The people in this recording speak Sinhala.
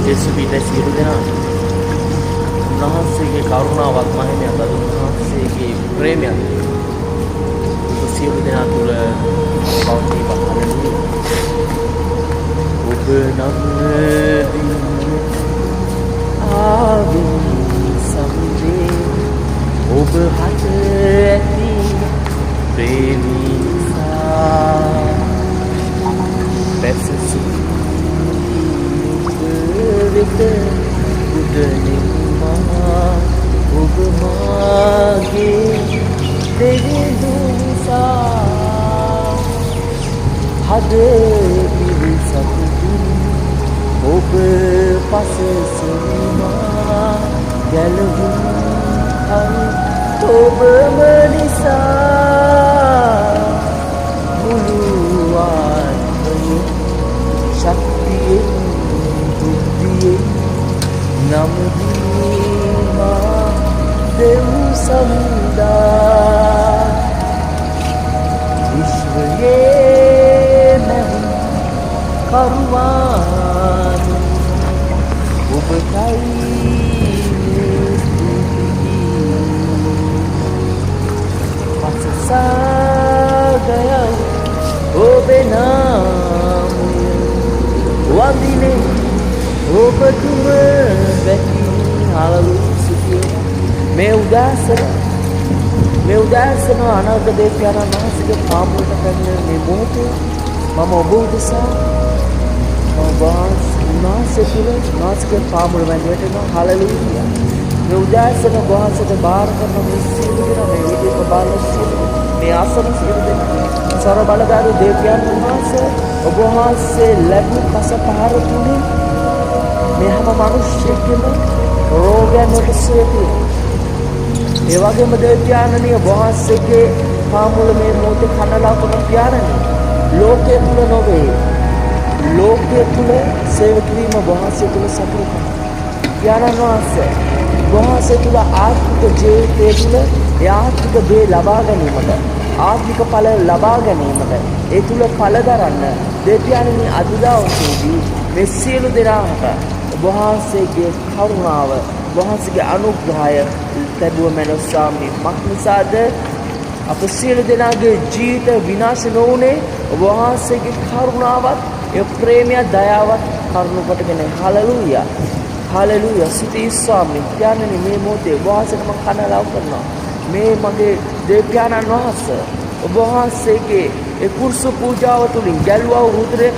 ජේසු පිටේ සියලු දෙනා උන්වහන්සේගේ කරුණාවත් මහිමයත් අද උන්වහන්සේගේ ප්‍රේමයත් සියලු දෙනා තුළ පවතිවා. හලෙලුයා. ඔබ නම් ආවින් සම්දේ ඔබ හට ඇති ප්‍රේමීසා පැසසු ඔබ වෙත උදනිමා ඔබ මාගේ දෙවිදුසා හද පිරිසතුතු ඔබ පසසනිමා ගැලවුම් හරි ඔබම නිසා මුළු ආත්මය ශක්තියෙන් බුද්ධියෙන් නමදීමා දෙව් සමුදා විශ්වයේ නැහුම් කරුවාන ඔබටයි පසසාගයව ඔබේ නාමය වඳිනේ ඔබතුම වැකි හලලු සිටියේ මේ උදාසන අනාගත දේශයන් මාසික පාමුලට පැමිණෙන මේ මොහොතේ මම ඔබ උදෙසා මාසික පාමුල වැඳෙනවා. හලලුයා. මේ උදාසන වහන්සේට බාර කරන මේ සියලු දෙනා මේ විදිහට බාලසියලු මේ ආසන සියලු දෙනා සර බලදාරු දේවයන් වහන්සේ ඔබ වහන්සේ ලැබු කස පහර තුලින් මේ හැම මිනිස්සෙකම රෝගයන් වලට සුවපත්. ඒ වගේම දේවයන්ණිය වහන්සේගේ පාමුල මේ මොහොතේ කනලා කරන පියාණනි ලෝකයේ තුල නොවේ. ලෝකයේ තුල සේව කිරීම වහන්සේ තුල සතුටු පියාණන් වහන්සේ වහන්සේ තුල ආත්මික ජීවිතයේ තුල ඒ ආත්මික දේ ලබා ගැනීමට ආත්මික ඵල ලබා ගැනීමට ඒ තුල ඵල දරන්න දෙවියන්නි අද දවසේදී මේ සියලු දෙනාට වහන්සේගේ කරුණාව වහන්සේගේ අනුග්‍රහය ලැබුව මැනව ස්වාමී මක්නිසාද අප සියලු දෙනාගේ ජීවිත විනාශ නොවුනේ වහන්සේගේ කරුණාවත් ඒ ප්‍රේමය දයාවත් කරුණ කොටගෙන. හලෙලුයා. හලෙලුයා. සිතී ස්වාමී ඥානනි මේ මොහොතේ වහන්සේට මම කනලාව කරනවා. මේ මගේ දේවයන්න් වහන්සේ ඔබ වහන්සේගේ ඒ කුරුස පූජාව තුලින් ගැලුවා රුධිරය